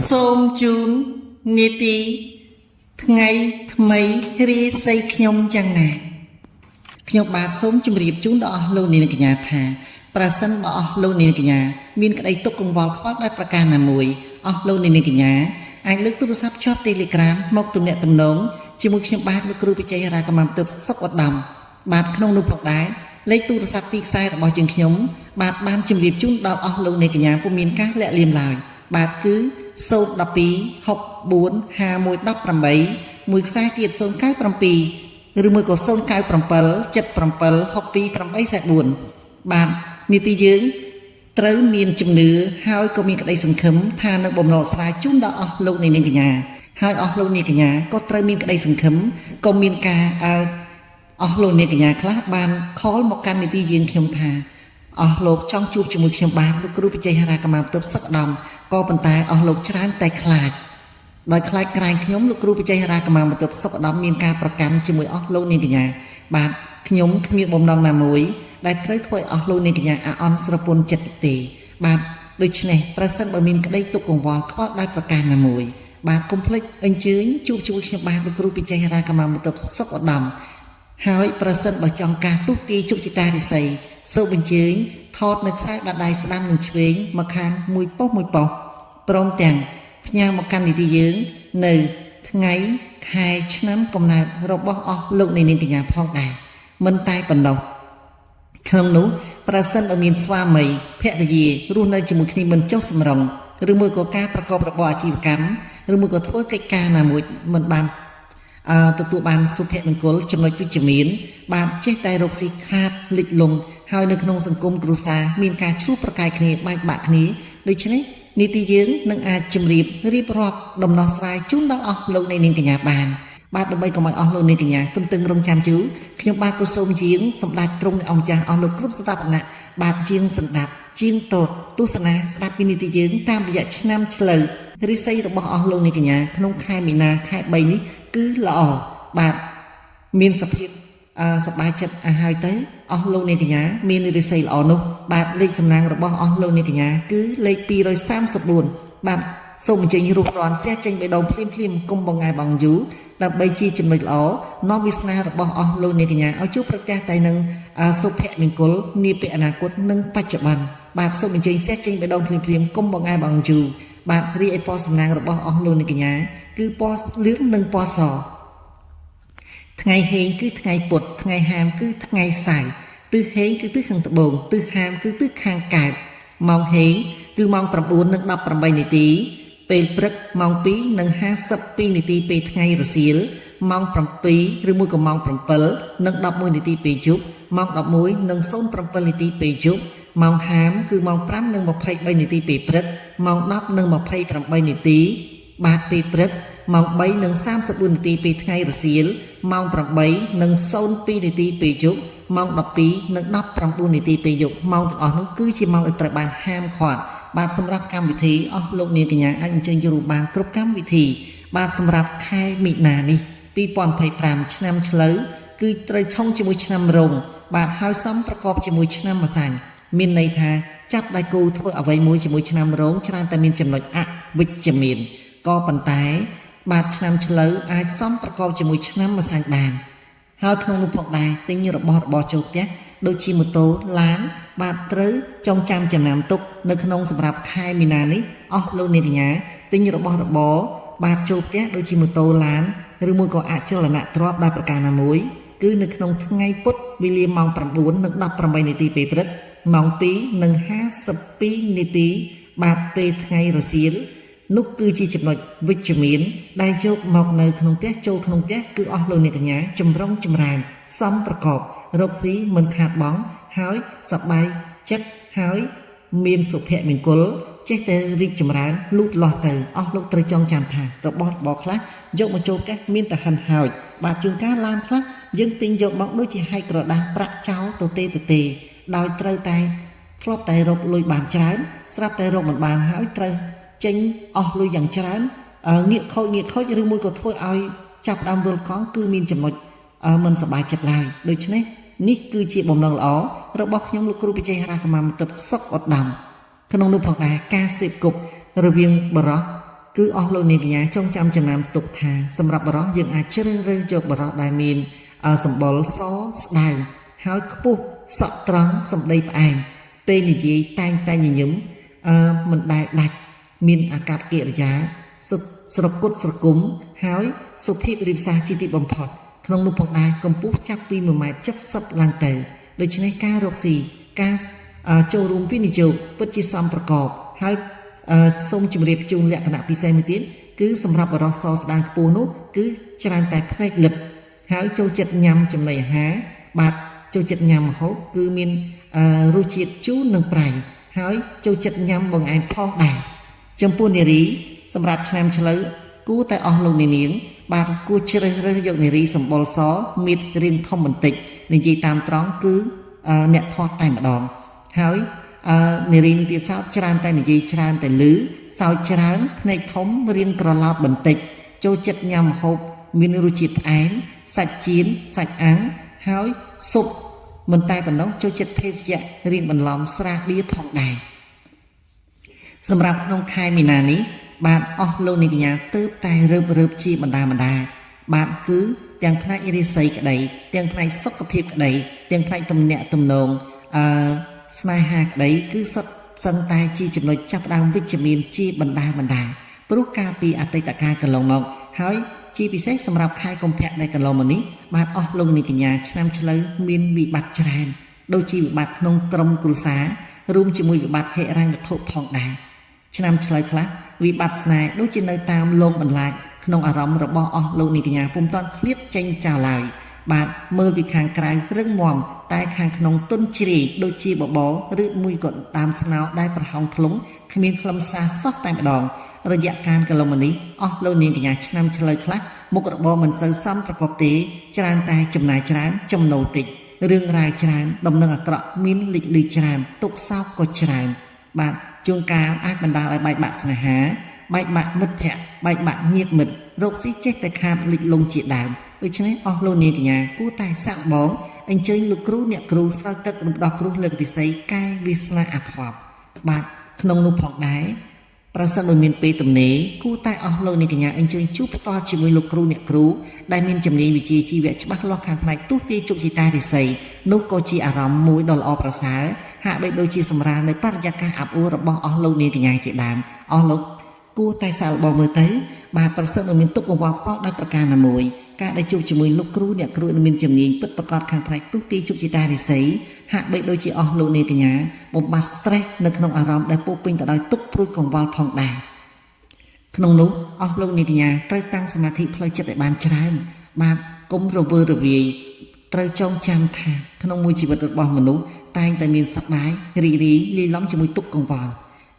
សូមជូននីតិថ្ងៃថ្មីរីស័យខ្ញុំយ៉ាងណាខ្ញុំបាទសូមជម្រាបជូនដល់អស់លោកនាងកញ្ញាថាប្រសិនបើអស់លោកនាងកញ្ញាមានក្តីទុកកង្វល់ខ្វល់ដោយប្រការណាមួយអស់លោកនាងកញ្ញាអាចលើកទូរស័ព្ទជាប់ Telegram មកទំនាក់ទំនងជាមួយខ្ញុំបាទលោកគ្រូបច្ចេករាកម្មទើបសុខឧត្តមបាទក្នុងនោះផងដែរលេខទូរស័ព្ទពីខ្សែរបស់យើងខ្ញុំបាទបានជម្រាបជូនដល់អស់លោកនាងកញ្ញាពុំមានការលាក់លៀមឡើយបាទគឺ012 64 5118មួយខ្សែទៀត097ឬមួយក៏097 77 62 844បាទនីតិយើងត្រូវមានជំនឿហើយក៏មានក្តីសង្ឃឹមថានឹងបំណងស្រាយជូនដល់អស់លោកនាងកញ្ញាហើយអស់លោកនាងកញ្ញាក៏ត្រូវមានក្តីសង្ឃឹមក៏មានការអស់លោកនាងកញ្ញាខ្លះបានខលមកកាន់នីតិយើងខ្ញុំថាអស់លោកចង់ជួបជាមួយខ្ញុំបានលោកគ្រូបច្ចេករាកម្មទើបសឹកដំក៏ប៉ុន្តែអស់លោកច្រើនតែខ្លាចដោយខ្លាចក្រែងខ្ញុំលោកគ្រូបច្ចេករាកម្មទើបសុខឧត្តមមានការប្រកាន់ជាមួយអស់លោកនាងកញ្ញាបាទខ្ញុំគ្មានបំណងណាមួយដែលត្រូវធ្វើឲ្យអស់លោកនាងកញ្ញាអាអន់ស្រពន់ចិត្តទេបាទដូច្នេះប្រសិនបើមានក្តីទុកកង្វល់ខ្វល់ដោយប្រការណាមួយបាទកុំភ្លេចអញ្ជើញជួបជាមួយខ្ញុំបាទលោកគ្រូបច្ចេករាកម្មទើបសុខឧត្តមហើយប្រសិនបើចង់ការទុទាយជោគជតារិស័យសូមអញ្ជើញថតនៅខ្សែបាតដៃស្ដាំនិងឆ្វេងមកខាងមួយប៉ុស្តិ៍ព្រមទាំងផ្ញើមកកាន់នីតិយើងនៅថ្ងៃខែឆ្នាំកំណើតរបស់អស់លោកនាងកញ្ញាផងដែរមិនតែប៉ុណ្ណោះក្នុងនោះប្រសិនបើមានស្វាមីភរិយារស់នៅជាមួយគ្នាមិនចុះសម្រុងឬមួយក៏ការប្រកបរបរអាជីវកម្មឬមួយក៏ធ្វើកិច្ចការណាមួយមិនបានទទួលបានសុភមង្គលចំណុចវិជ្ជមានបានចេះតែរកស៊ីខាតលិចលង់ហើយនៅក្នុងសង្គមគ្រួសារមានការឈ្លោះប្រកែកគ្នាបែកបាក់គ្នាដូច្នេះនីតិយើងនឹងអាចជម្រាបរៀបរាប់ដំណោះស្រាយជូនដល់អស់លោកនាងកញ្ញាបានបាទដើម្បីកុំឲ្យអស់លោកនាងកញ្ញាទន្ទឹងរង់ចាំយូរខ្ញុំបាទក៏សូមជាងសម្ដេចទ្រង់នៃអង្គម្ចាស់អស់លោកគ្រប់ស្ថាបណៈបាទជាងសម្ដាប់ជាងតតទស្សនាស្ដាប់ពីនីតិយើងតាមរយៈឆ្នាំឆ្លូវរិស័យរបស់អស់លោកនាងកញ្ញាក្នុងខែមីនាខែ3នេះគឺល្អបាទមានសភាពសប្បាយចិត្តហើយទៅអស់លោកនាងកញ្ញាមានរិស័យល្អនោះបាទលេខសំណាងរបស់អស់លោកនាងកញ្ញាគឺលេខ234បាទសូមអញ្ជើញរូបរាន់សះចេញបេះដូងភ្លាមគុំបងឯបងយូដើម្បីជាចំណុចល្អនាំវាសនារបស់អស់លោកនាងកញ្ញាឲ្យជួបប្រទះតែនឹងសុភមង្គលនាពេលអនាគតនិងបច្ចុប្បន្នបាទសូមអញ្ជើញសះចេញបេះដូងភ្លាមគុំបងឯបងយូបាទរីឯពណ៌សំណាងរបស់អស់លោកនាងកញ្ញាគឺពណ៌លឿងនិងពណ៌សថ្ងៃហេងគឺថ្ងៃពុធថ្ងៃហាមគឺថ្ងៃសៅរ៍ទិសហេងគឺទិសខាងត្បូងទិសហាមគឺទិសខាងកើតម៉ោងហេងគឺម៉ោង 9:18 នាទីពេលព្រឹកម៉ោង 2:52 នាទីពេលថ្ងៃរសៀលម៉ោង 7 ឬមួយក៏ម៉ោង 7:11 នាទីពេលយប់ម៉ោង 11:07 នាទីពេលយប់ម៉ោងហាមគឺម៉ោង 5:23 នាទីពេលព្រឹកម៉ោង 10:28 នាទីបាទពេលព្រឹកម៉ោង 3:34 នាទីពេលថ្ងៃរសៀលម៉ោង 8:02 នាទីពេលយប់ម៉ោង 12:19 នាទីពេលយប់ម៉ោងទាំងអស់នោះគឺជាម៉ោងដែលត្រូវបានហាមឃាត់បាទសម្រាប់កម្មវិធីអស់លោកនាងកញ្ញាអាចអញ្ជើញចូលរួមបានគ្រប់កម្មវិធីបាទសម្រាប់ខែមិនិនានេះ2025ឆ្នាំឆ្លូវគឺត្រូវឆុងជាមួយឆ្នាំរោងបាទហើយសំប្រកបជាមួយឆ្នាំម្សាញ់មានន័យថាចាប់ដៃគូធ្វើអ្វីមួយជាមួយឆ្នាំរោងច្រើនតែមានចំណុចអវិជ្ជមានក៏ប៉ុន្តែបាទឆ្នាំឆ្លូវអាចសំប្រកបជាមួយឆ្នាំម្សាញ់បានហើយក្នុងនោះផងដែរទិញរបស់ចូលផ្ទះដូចជាម៉ូតូឡានបាទត្រូវចងចាំចំណាំទុកនៅក្នុងសម្រាប់ខែមីនានេះអស់លោកនាងកញ្ញាទិញរបស់បាទចូលផ្ទះដូចជាម៉ូតូឡានឬមួយក៏អចលនៈទ្រព្យដោយប្រការណាមួយគឺនៅក្នុងថ្ងៃពុធវេលាម៉ោង 9:18 នាទីពេលព្រឹកម៉ោង 2:52 នាទីបាទពេលថ្ងៃរសៀលនោះគឺជាចំណុចវិជ្ជមានដែលយកមកនៅក្នុងផ្ទះចូលក្នុងផ្ទះគឺអស់លោកអ្នកកញ្ញាចម្រុងចម្រើនសំប្រកបរកស៊ីមិនខាតបង់ហើយសប្បាយចិត្តហើយមានសុភមង្គលចេះតែរីកចម្រើនលូតលាស់ទៅអស់លោកត្រូវចងចាំថារបស់ខ្លះយកមកចូលផ្ទះមានតែហិនហោចបាទជួនកាលឡានខ្លះយើងទិញយកមកដូចជាហែកក្រដាសប្រាក់ចោលទៅទេដោយត្រូវតែធ្លាប់តែរកលុយបានច្រើនស្រាប់តែរកមិនបានហើយត្រូវចេញអស់លុយយ៉ាងច្រើនងាកខូចឬមួយក៏ធ្វើឲ្យចាប់ដើមរលកង់គឺមានចំណុចមិនសប្បាយចិត្តឡើយដូច្នេះនេះគឺជាបំណងល្អរបស់ខ្ញុំលោកគ្រូបច្ចេករាកម្មទើបសុខឧត្តមក្នុងនោះផងដែរការសេពគប់រវាងបរិស គឺអស់លោកនាងកញ្ញាចងចាំចំណាំទុកថាសម្រាប់បរិសុទ្ធយើងអាចជ្រើសរើសយកបរិសុទ្ធដែលមានសម្បុរសស្ដៅហើយខ្ពស់សក់ត្រង់សម្ដីផ្អែមពេលនិយាយតែងតែញញឹមមិនដែលដាច់មានអាកប្បកិរិយាស្រគត់ស្រគំហើយសុភាពរៀបសារជាទីបំផុតក្នុងនោះផងដែរកម្ពស់ចាប់ពី1.70 ម៉ែត្រឡើងទៅដូច្នេះការរកស៊ីការចូលរួមវិនិយោគពិតជាសមប្រកបហើយសូមជម្រាបជូនលក្ខណៈពិសេសមួយទៀតគឺសម្រាប់បរិសុទ្ធសស្ដាងខ្ពស់នោះគឺច្រើនតែផ្នែកលឹបហើយចូលចិត្តញ៉ាំចំណីអាហារបាទចូលចិត្តញ៉ាំម្ហូបគឺមានរសជាតិជូរនិងប្រៃហើយចូលចិត្តញ៉ាំបង្អែមផងដែរចំពោះនារីសម្រាប់ឆ្នាំឆ្លូវគួរតែអស់លោកនាងបាទគួរជ្រើសរើសយកនារីសម្បុរសមានរាងធំបន្តិចនិយាយតាមត្រង់គឺអ្នកធាត់តែម្ដងហើយនារីនេះទៀតសោតច្រើនតែនិយាយច្រើនតែលឺសើចច្រើនភ្នែកធំរាងក្រឡោតបន្តិចចូលចិត្តញ៉ាំម្ហូបមានរសជាតិផ្អែមសាច់ចៀនសាច់អាំងហើយស៊ុបមិនតែប៉ុណ្ណោះចូលចិត្តភេសជ្ជៈរៀងបន្លំស្រាបៀរផងដែរសម្រាប់ក្នុងខែមីនានេះបាទអស់លោកនាងកញ្ញាទើបតែរើបជាបណ្ដាបាទគឺទាំងផ្នែករាសីក្តីទាំងផ្នែកសុខភាពក្តីទាំងផ្នែកទំនាក់ទំនងស្នេហាក្តីគឺសុទ្ធសឹងតែជាចំណុចចាប់ផ្ដើមវិជ្ជមានជាបណ្ដាព្រោះកាលពីអតីតកាលកន្លងមកហើយជាពិសេសសម្រាប់ខែកុម្ភៈដែលកន្លងមកនេះបាទអស់លោកនាងកញ្ញាឆ្នាំឆ្លូវមានវិបត្តិច្រើនដូចជាវិបត្តិក្នុងក្រុមគ្រួសាររួមជាមួយវិបត្តិហិរញ្ញវត្ថុផងដែរឆ្នាំឆ្លូវខ្លះវិបត្តិស្នេហ៍ដូចជានៅតាមលងបន្លាចក្នុងអារម្មណ៍របស់អស់លោកនាងកញ្ញាពុំតាន់ឃ្លាតចេញចោលឡើយបាទមើលពីខាងក្រៅរឹងមាំតែខាងក្នុងទន់ជ្រាយដូចជាបបរឬមួយក៏តាមស្នោដែលប្រហោងធ្លុងគ្មានខ្លឹមសារសោះតែម្ដងរយៈកាលកន្លងមកនេះអស់លោកនាងកញ្ញាឆ្នាំឆ្លូវខ្លះមុខរបរមិនសូវសមប្រកបទេច្រើនតែចំណាយច្រើនចំណូលតិចរឿងរ៉ាវច្រើនដំណឹងអាក្រក់មានលេចលឺច្រើនទុកសោកក៏ច្រើនបាទជួនកាលអាចបណ្ដាលឲ្យបែកបាក់ស្នេហាបែកបាក់មិត្តភក្តិបែកបាក់ញាតិមិត្តរោគស៊ីចេះតែខាតលិចលង់ជាដើមដូច្នេះអស់លោកនាងកញ្ញាគួរតែសាក់បងអញ្ជើញលោកគ្រូអ្នកគ្រូស្រោចទឹករំដោះគ្រោះលើករិស័យកាយវាសនាអភ័ព្វបាទក្នុងនោះផងដែរប្រសិនបើមានពេលទំនេរគួរតែអស់លោកនាងកញ្ញាអញ្ជើញជួបផ្ទាល់ជាមួយលោកគ្រូអ្នកគ្រូដែលមានជំនាញវិជ្ជាជីវៈច្បាស់លាស់ខាងផ្នែកទស្សទាយជោគជតារិស័យនោះក៏ជាអារម្មណ៍មួយដ៏ល្អប្រសើរហាក់បីដូចជាសម្រាលនៅបរិយាកាសអាប់អួររបស់អស់លោកនាងកញ្ញាជាដើមអស់លោកគួរតែសាកល្បងមើលទៅបាទប្រសិនបើមានទុកកង្វល់ខ្វល់ដោយប្រការណាមួយការដែលជួបជាមួយលោកគ្រូអ្នកគ្រូមានជំនាញពិតប្រាកដខាងផ្នែកទស្សទាយជោគជតារិស័យហាក់បីដូចជាអស់លោកនាងកញ្ញាបំបត្តិ stress នៅក្នុងអារម្មណ៍ដែលពោរពេញទៅដោយទុក្ខព្រួយកង្វល់ផងដែរក្នុងនោះអស់លោកនាងកញ្ញាត្រូវតាំងសមាធិផ្លូវចិត្តឲ្យបានច្រើនបាទកុំរវើរវាយត្រូវចងចាំថាក្នុងមួយជីវិតរបស់មនុស្សតែងតែមានសប្បាយរីករាយលាយឡំជាមួយទុក្ខកង្វល់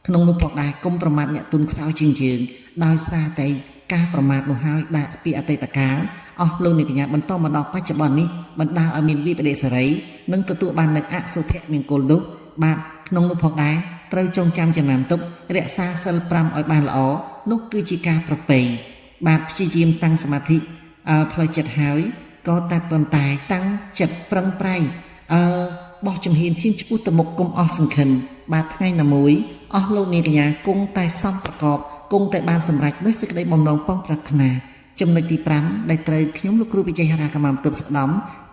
ក្នុងនោះផងដែរកុំប្រមាថអ្នកទុនខ្សោយជាងយើងដោយសារតែការប្រមាថនោះហើយដែលពីអតីតកាលអស់លោកនាងកញ្ញាបន្តមកដល់បច្ចុប្បន្ននេះបណ្ដាលឲ្យមានវិបដិសេរីនិងទទួលបាននូវអសុភមង្គលនោះបាទក្នុងនោះផងដែរត្រូវចងចាំចំណាំទុករក្សាសិល5ឲ្យបានល្អនោះគឺជាការប្រពៃបាទព្យាយាមតាំងសមាធិផ្លូវចិត្តហើយក៏តែប៉ុន្តែតាំងចិត្តប្រឹងប្រែងបោះជំហានឈានឆ្ពោះទៅមុខកុំអស់សង្ឃឹមបាទថ្ងៃណាមួយអស់លោកនាងកញ្ញាគង់តែសំប្រកបគង់តែបានសម្រេចដោយសេចក្តីបំណងប៉ងប្រាថ្នាចំណុចទី5ដែលត្រូវខ្ញុំលោកគ្រូវិជ័យហរាកម្មទិបសក្ដំ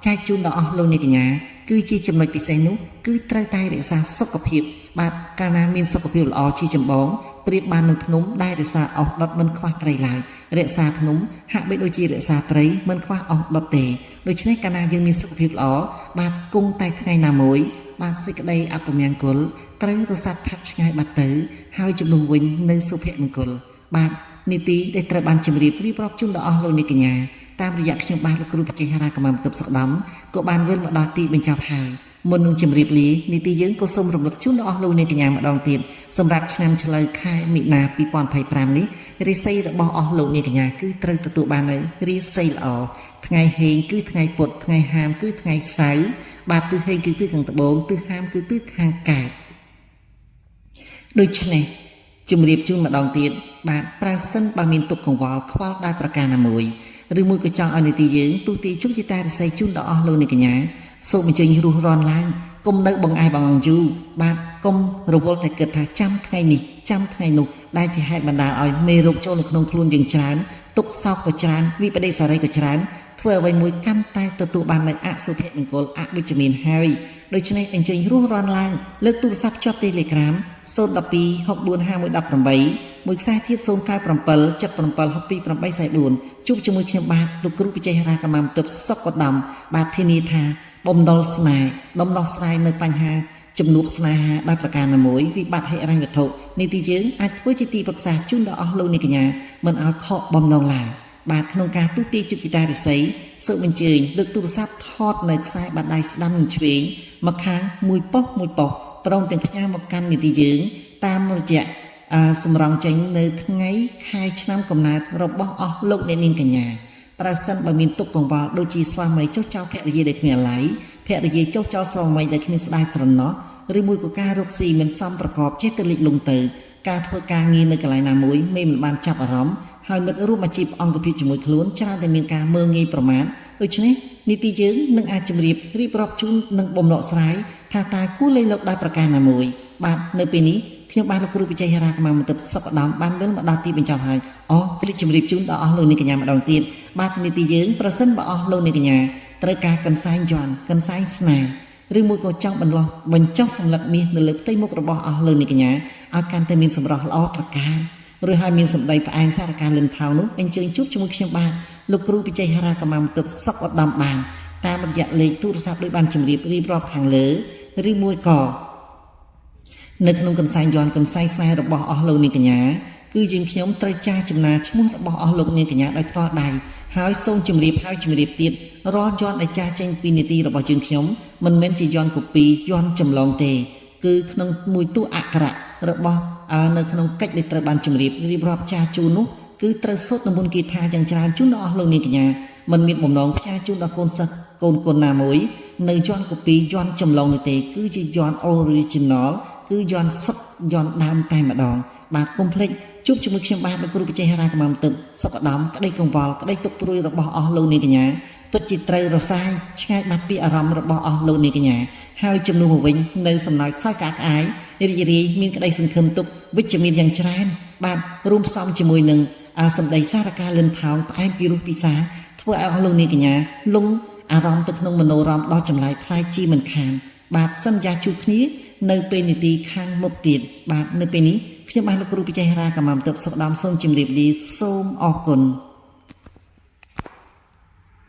ចែកជូនដល់អស់លោកនាងកញ្ញាគឺជាចំណុចពិសេសនោះគឺត្រូវតែរក្សាសុខភាពបាទកាលណាមានសុខភាពល្អជាចម្បងប្រៀបបាននឹងភ្នំដែលរក្សាអស់ដុតមិនខ្វះត្រីឡើយរក្សាភ្នំហាក់បីដូចជារក្សាព្រៃមិនខ្វះអស់ដុតទេដូច្នេះកាលណាយើងមានសុខភាពល្អបាទគង់តែថ្ងៃណាមួយបាទសេចក្តីអពមង្គលត្រូវរសាត់ផាត់ឆ្ងាយបាត់ទៅហើយជំនួសវិញនៅសុភមង្គលបាទនីតិដែលត្រូវបានជម្រាបរៀបរាប់ជូនដល់អស់លោកនាងកញ្ញាតាមរយៈខ្ញុំបាទលោកគ្រូបច្ចេកហរាកម្មទិបសក្ដំក៏បានវិលមកដល់ទីបញ្ចប់ហើយមុននឹងជម្រាបលានីតិយើងក៏សូមរំលឹកជូនដល់អស់លោកនាងកញ្ញាម្ដងទៀតសម្រាប់ឆ្នាំឆ្លូវខែមិនិនា2025នេះរាសីរបស់អស់លោកនាងកញ្ញាគឺត្រូវទទួលបាននៅរាសីល្អថ្ងៃហេងគឺថ្ងៃពុធថ្ងៃហាមគឺថ្ងៃសៅរ៍បាទទិសហេងគឺទិសខាងត្បូងទិសហាមគឺទិសខាងកើតដូច្នេះជំរាបជូនម្ដងទៀតបាទប្រសិនបើមានទុក្ខកង្វល់ខ្វល់ដោយប្រការណាមួយឬមួយក៏ចង់ឲ្យនីតិយើងទូទីជោគជតារិស័យជូនដល់អស់លោកនាងកញ្ញាសូមអញ្ជើញរស់រាន់ឡើង គុំនៅបងឯងបងយូបាទគុំរវល់តែគិតថាចាំថ្ងៃនេះចាំថ្ងៃនោះដែលជាហេតុបណ្ដាលឲ្យមេរោគចូលនៅក្នុងខ្លួនយើងច្រើនទុកសោកក៏ច្រើនវិបដិសារីក៏ច្រើនធ្វើអ្វីមួយកាន់តែទទួលបាននូវអសុភមង្គលអវិជ្ជមានហើយដូច្នេះអញ្ជើញរស់រាន់ឡើងលើកទូរស័ព្ទជាប់ Telegram 012 64518មួយខ្សែទៀត097 77 62 844ជួបជាមួយខ្ញុំបាទលោកគ្រូវិជ័យហេរាកម្មាបន្ទប់សុខឧត្តមបាទធានាថាបំណុលស្នេហ៍ដំណោះស្រាយនៅបញ្ហាជំនួបស្នេហាដោយប្រការណាមួយវិបត្តិហិរញ្ញវត្ថុនីតិយើងអាចធ្វើជាទីប្រឹក្សាជូនដល់អស់លោកអ្នកកញ្ញាមិនឲ្យខកបំណងឡើយបាទក្នុងការទូទាយជិបជីតារិស័យសូមអញ្ជើញលើកទូរស័ព្ទថតនៅខ្សែបាតដៃស្ដាំនិងឆ្វេងមកខាងមួយប៉ុស្ព្រមទាំងផ្ញើមកកាន់នីតិយើងតាមរយៈសម្រងចេញនៅថ្ងៃខែឆ្នាំកំណើតរបស់អស់លោកអ្នកនាងកញ្ញាប្រសិនបើមានទុកកង្វល់ដូចជាស្វាមីចុះចោលភរិយាដែលគ្មានអាល័យភរិយាចុះចោលស្វាមីដែលគ្មានស្ដាយស្រណោះឬមួយក៏ការរកស៊ីមិនសមប្រកបចេះទៅលិចលង់ទៅការធ្វើការងារនៅកន្លែងណាមួយមិនបានចាប់អារម្មណ៍ហើយមិត្តរួមអាជីពអង្គភាពជាមួយខ្លួនច្រើនតែមានការមើលងាយប្រមាថដូច្នេះនីតិយើងនឹងអាចជម្រាបរៀបរាប់ជូននឹងបំណក់ស្រាយថាតើគួរលេខលោកដោយប្រការណាមួយបាទនៅពេលនេះខ្ញុំបាទលោកគ្រូវិជ័យហេរាកម្មាបន្ទប់សុខឧត្តមបានវិលមកដល់ទីបញ្ចប់ហើយភ្លេចជម្រាបជូនដល់អស់លោកអ្នកកញ្ញាម្ដងទៀតបាទនីតិយើងប្រសិនបើអស់លោកអ្នកកញ្ញាត្រូវការកន្សែងយ័ន្តកន្សែងស្នេហ៍ឬមួយក៏ចង់បញ្ចុះសัญลักษณ์មាសនៅលើផ្ទៃមុខរបស់អស់លោកអ្នកកញ្ញាឲ្យកាន់តែមានសម្រស់ល្អត្រកាលឬហើយមានសម្ដីផ្អែមសារការលិនថោនោះអញ្ជើញជួបជាមួយខ្ញុំបាទលោកគ្រូវិជ័យហេរាកម្មាបន្ទប់សុខឧត្តមបានតាមរយៈលេខទូរស័ព្ទដោយបានជម្រាបរៀបរាប់ខាងលើឬមួយក៏នៅក្នុងកន្សែងយ័ន្តកន្សែងស្នេហ៍របស់អស់លោកអ្នកកញ្ញាគឺយើងខ្ញុំត្រូវចារចំណាឈ្មោះរបស់អស់លោកអ្នកកញ្ញាដោយផ្ទាល់ដៃហើយសូមជម្រាបទៀតរាល់យ័ន្តដែលចារចេញពីនីតិរបស់យើងខ្ញុំមិនមែនជាយ័ន្តកូពីយ័ន្តចម្លងទេគឺក្នុងមួយតួអក្សររបស់នៅក្នុងកិច្ចដែលត្រូវបានជម្រាបរៀបរាប់ចារជូននោះគឺត្រូវសូត្រនិមន្តគាថាយ៉ាងច្រើនជូនដល់អស់លោកអ្នកកញ្ញាមិនមានបំណងផ្សាយជូនដល់កូនសិស្សកូនណាមួយនៅយ័ន្តកូពីយ័ន្តចម្លងនោះទេគឺជាយ័ន្ត original គឺយ័ន្តសុទ្ធយ័ន្តដើមតែម្ដងបាទកុំភ្លេចជួបជាមួយខ្ញុំបាទលោកគ្រូវិជ័យហេរាកម្មាបន្ទប់សុខឧត្តមក្តីកង្វល់ក្តីទុក្ខព្រួយរបស់អស់លោកអ្នកកញ្ញាពិតជាត្រូវរសាយឆ្ងាយបាត់ពីអារម្មណ៍របស់អស់លោកអ្នកកញ្ញាហើយជំនួសមកវិញនៅសំណើចសោយកាក្អាយរីករាយមានក្តីសង្ឃឹមទុកវិជ្ជមានយ៉ាងច្រើនបាទរួមផ្សំជាមួយនឹងសម្ដីសារការលិនថោងផ្អែមពីរសពិសាធ្វើឲ្យអស់លោកអ្នកកញ្ញាលងអារម្មណ៍ទៅក្នុងមនោរម្យដ៏ចម្លែកប្លែកជាមិនខានបាទសន្យាជួបគ្នានៅពេលនីតិខាងមុខទៀតបាទនៅពេលនេះខ្ញុំបាទលោកគ្រូវិជ័យហេរាកម្មាបន្ទប់សុខឧត្តមសូមជម្រាបលាសូមអរគុណ